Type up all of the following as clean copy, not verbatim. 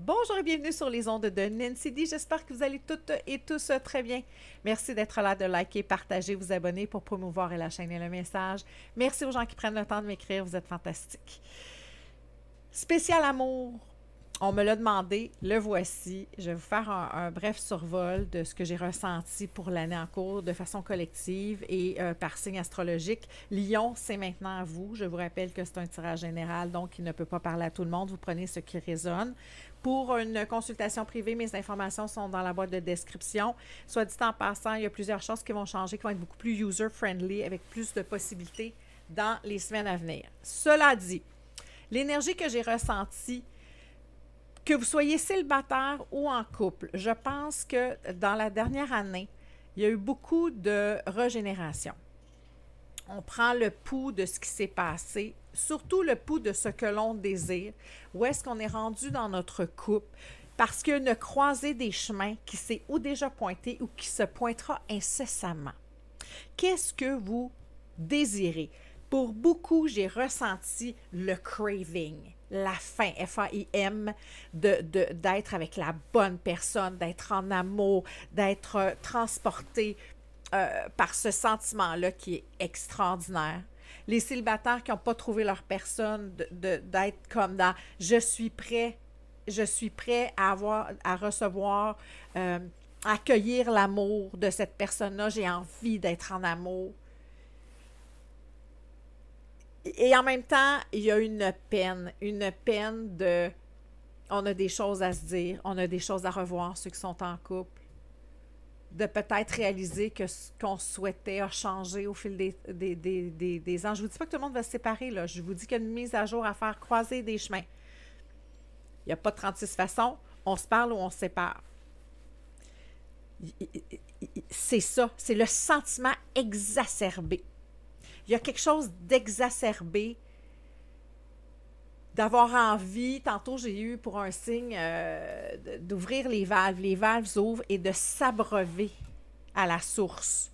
Bonjour et bienvenue sur les ondes de Nancy D. J'espère que vous allez toutes et tous très bien. Merci d'être là, de liker, partager, vous abonner pour promouvoir la chaîne et le message. Merci aux gens qui prennent le temps de m'écrire, vous êtes fantastiques. Spécial amour, on me l'a demandé, le voici. Je vais vous faire un bref survol de ce que j'ai ressenti pour l'année en cours de façon collective et par signe astrologique. Lion, c'est maintenant à vous. Je vous rappelle que c'est un tirage général, donc il ne peut pas parler à tout le monde. Vous prenez ce qui résonne. Pour une consultation privée, mes informations sont dans la boîte de description. Soit dit en passant, il y a plusieurs choses qui vont changer, qui vont être beaucoup plus user-friendly, avec plus de possibilités dans les semaines à venir. Cela dit, l'énergie que j'ai ressentie, que vous soyez célibataire ou en couple, je pense que dans la dernière année, il y a eu beaucoup de régénération. On prend le pouls de ce qui s'est passé, surtout le pouls de ce que l'on désire, où est-ce qu'on est rendu dans notre couple, parce qu'il y a une croisée des chemins qui s'est ou déjà pointée ou qui se pointera incessamment. Qu'est-ce que vous désirez? Pour beaucoup, j'ai ressenti le craving, la faim, F-A-I-M, d'être avec la bonne personne, d'être en amour, d'être transporté par ce sentiment-là qui est extraordinaire. Les célibataires qui n'ont pas trouvé leur personne, d'être comme dans je suis prêt à recevoir, à accueillir l'amour de cette personne-là, j'ai envie d'être en amour. Et en même temps, il y a une peine de on a des choses à se dire, on a des choses à revoir, ceux qui sont en couple, de peut-être réaliser que ce qu'on souhaitait a changé au fil des ans. Je ne vous dis pas que tout le monde va se séparer, là. Je vous dis qu'il y a une mise à jour à faire, croiser des chemins. Il n'y a pas de 36 façons, on se parle ou on se sépare. C'est ça, c'est le sentiment exacerbé. Il y a quelque chose d'exacerbé, d'avoir envie. Tantôt, j'ai eu pour un signe d'ouvrir les valves. Les valves s'ouvrent et de s'abreuver à la source.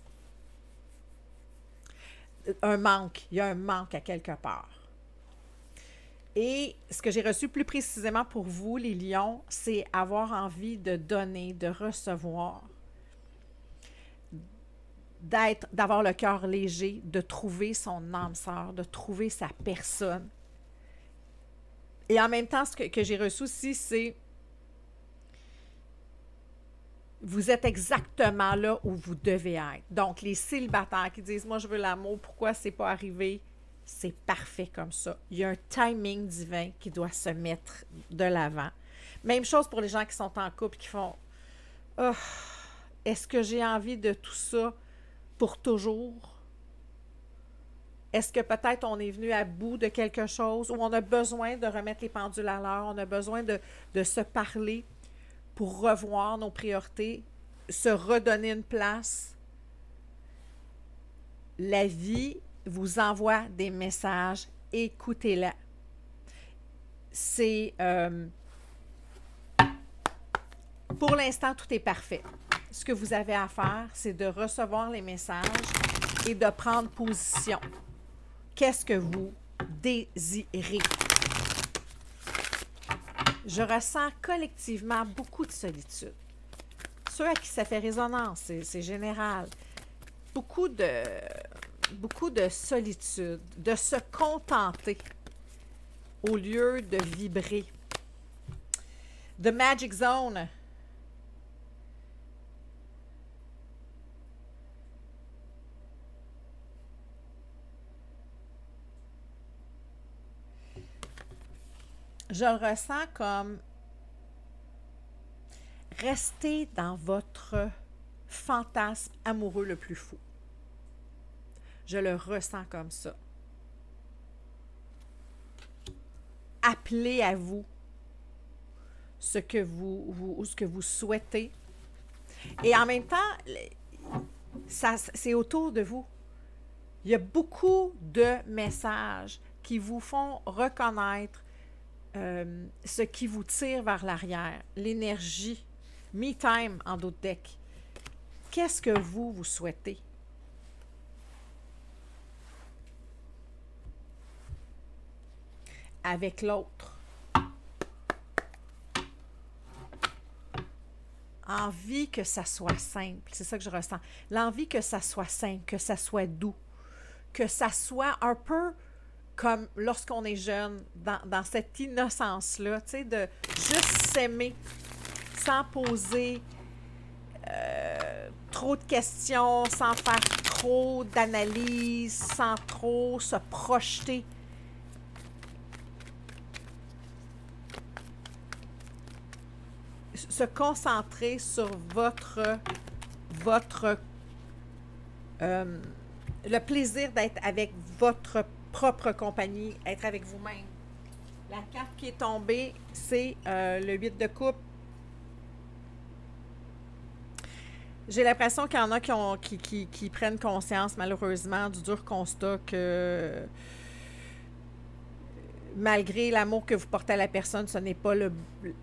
Un manque. Il y a un manque à quelque part. Et ce que j'ai reçu plus précisément pour vous, les lions, c'est avoir envie de donner, de recevoir, d'avoir le cœur léger, de trouver son âme sœur, de trouver sa personne. Et en même temps, ce que j'ai reçu aussi, c'est vous êtes exactement là où vous devez être. Donc, les célibataires qui disent « Moi, je veux l'amour, pourquoi c'est pas arrivé? » C'est parfait comme ça. Il y a un timing divin qui doit se mettre de l'avant. Même chose pour les gens qui sont en couple, qui font « Oh, est-ce que j'ai envie de tout ça pour toujours? » Est-ce que peut-être on est venu à bout de quelque chose ou on a besoin de remettre les pendules à l'heure, on a besoin de se parler pour revoir nos priorités, se redonner une place? La vie vous envoie des messages, écoutez-la. C'est... pour l'instant, tout est parfait. Ce que vous avez à faire, c'est de recevoir les messages et de prendre position. Qu'est-ce que vous désirez? Je ressens collectivement beaucoup de solitude. Ceux à qui ça fait résonance, c'est général. Beaucoup de solitude, de se contenter au lieu de vibrer. The Magic Zone. Je le ressens comme rester dans votre fantasme amoureux le plus fou. Je le ressens comme ça. Appelez à vous ce que vous souhaitez. Et en même temps, c'est autour de vous. Il y a beaucoup de messages qui vous font reconnaître ce qui vous tire vers l'arrière, l'énergie, me time en d'autres decks. Qu'est-ce que vous souhaitez? Avec l'autre. envie que ça soit simple. C'est ça que je ressens. L'envie que ça soit simple, que ça soit doux, que ça soit un peu comme lorsqu'on est jeune, dans cette innocence-là, tu sais, de juste s'aimer sans poser trop de questions, sans faire trop d'analyse, sans trop se projeter. Se concentrer sur le plaisir d'être avec votre propre compagnie, être avec vous-même. La carte qui est tombée, c'est le 8 de coupe. J'ai l'impression qu'il y en a qui prennent conscience, malheureusement, du dur constat que malgré l'amour que vous portez à la personne, ce n'est pas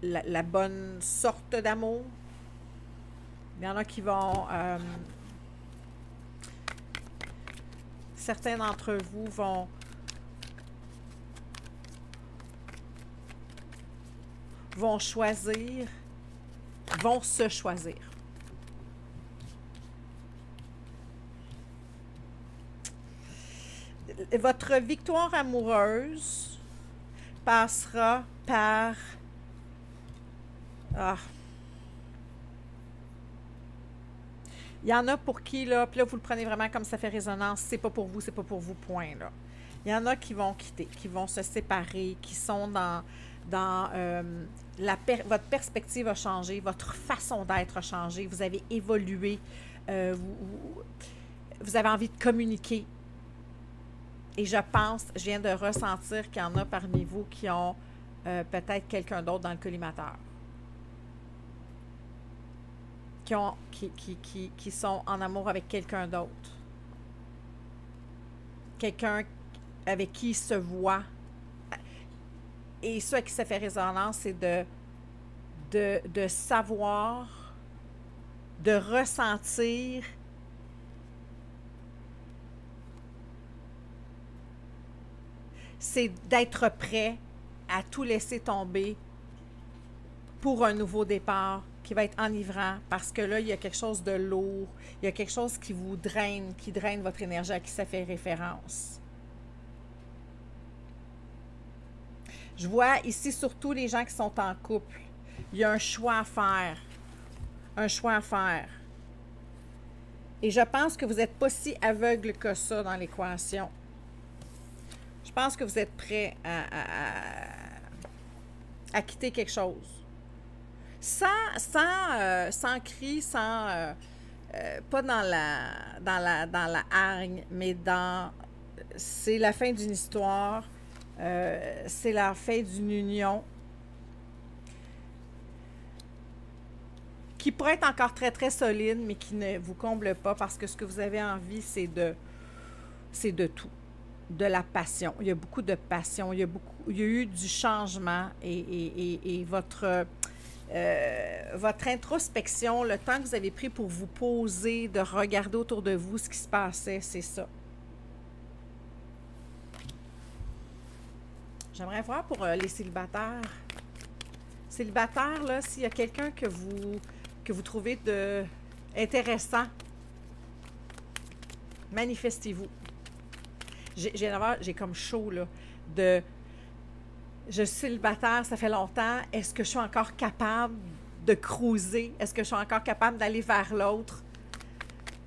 la bonne sorte d'amour. Il y en a qui vont... certains d'entre vous vont choisir, vont se choisir. Votre victoire amoureuse passera par... Il y en a pour qui, là, puis là, vous le prenez vraiment comme ça fait résonance, c'est pas pour vous, point, là. Il y en a qui vont quitter, qui vont se séparer, qui sont votre perspective a changé, votre façon d'être a changé, vous avez évolué, vous avez envie de communiquer. Et je viens de ressentir qu'il y en a parmi vous qui ont peut-être quelqu'un d'autre dans le collimateur. Qui sont en amour avec quelqu'un d'autre. Quelqu'un avec qui ils se voient. Et ça qui se fait résonance, c'est de savoir, de ressentir c'est d'être prêt à tout laisser tomber pour un nouveau départ qui va être enivrant parce que là, il y a quelque chose de lourd, il y a quelque chose qui vous draine, qui draine votre énergie, à qui ça fait référence. Je vois ici surtout les gens qui sont en couple. Il y a un choix à faire. Un choix à faire. Et je pense que vous n'êtes pas si aveugle que ça dans l'équation. Je pense que vous êtes prêt à quitter quelque chose. Sans cri, pas dans la hargne, mais c'est la fin d'une histoire, c'est la fin d'une union qui pourrait être encore très, très solide, mais qui ne vous comble pas parce que ce que vous avez envie, c'est de tout. De la passion. Il y a beaucoup de passion. Il y a eu du changement et votre introspection, le temps que vous avez pris pour vous poser, de regarder autour de vous ce qui se passait, c'est ça. J'aimerais voir pour les célibataires. Célibataires, là, s'il y a quelqu'un que vous trouvez intéressant, manifestez-vous. J'ai comme chaud, là, je suis célibataire, ça fait longtemps. Est-ce que je suis encore capable de cruiser? Est-ce que je suis encore capable d'aller vers l'autre?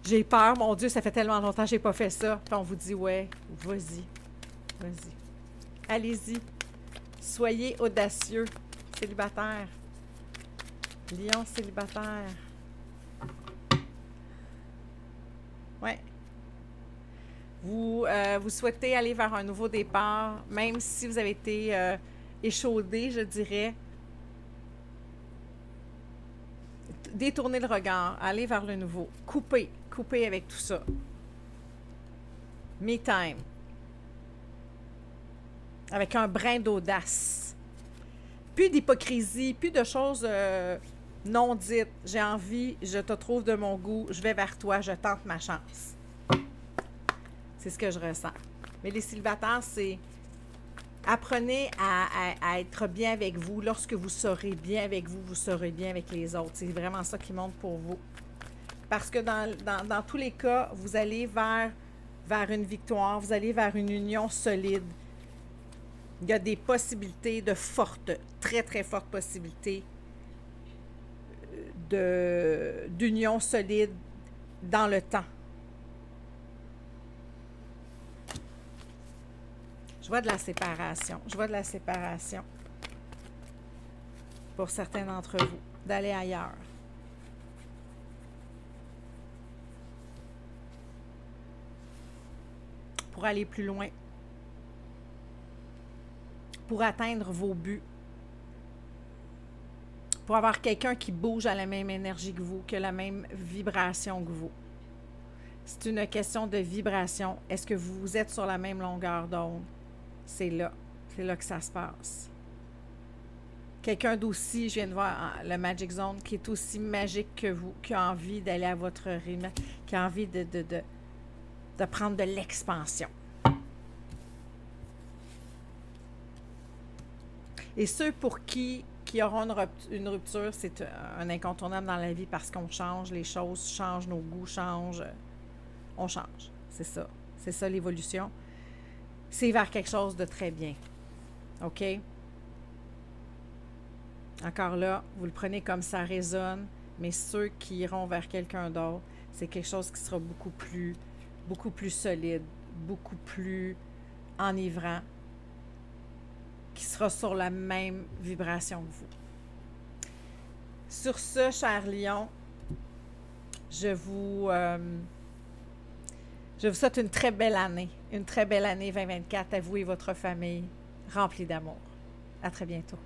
J'ai peur, mon Dieu, ça fait tellement longtemps que je n'ai pas fait ça. Puis on vous dit, ouais, vas-y. Allez-y. Soyez audacieux, célibataire. Lion célibataire. Ouais. Vous souhaitez aller vers un nouveau départ, même si vous avez été échaudé, je dirais. Détournez le regard, allez vers le nouveau. Coupez avec tout ça. Me time. Avec un brin d'audace. Plus d'hypocrisie, plus de choses non dites. J'ai envie, je te trouve de mon goût, je vais vers toi, je tente ma chance. C'est ce que je ressens. Mais les célibataires, c'est Apprenez à être bien avec vous. Lorsque vous serez bien avec vous, vous serez bien avec les autres. C'est vraiment ça qui monte pour vous. Parce que dans tous les cas, vous allez vers une victoire, vous allez vers une union solide. Il y a des possibilités de fortes, très, très fortes possibilités d'union solide dans le temps. Je vois de la séparation. Je vois de la séparation pour certains d'entre vous, d'aller ailleurs. Pour aller plus loin. Pour atteindre vos buts. Pour avoir quelqu'un qui bouge à la même énergie que vous, qui a la même vibration que vous. C'est une question de vibration. Est-ce que vous êtes sur la même longueur d'onde? C'est là que ça se passe. Quelqu'un d'aussi, je viens de voir le Magic Zone, qui est aussi magique que vous, qui a envie d'aller à votre rythme, qui a envie de prendre de l'expansion. Et ceux pour qui auront une rupture, c'est un incontournable dans la vie parce qu'on change, les choses changent, nos goûts changent, on change. C'est ça. C'est ça l'évolution. C'est vers quelque chose de très bien. OK? Encore là, vous le prenez comme ça résonne, mais ceux qui iront vers quelqu'un d'autre, c'est quelque chose qui sera beaucoup plus solide, beaucoup plus enivrant, qui sera sur la même vibration que vous. Sur ce, cher Lion, je vous souhaite une très belle année 2024 à vous et votre famille, remplie d'amour. À très bientôt.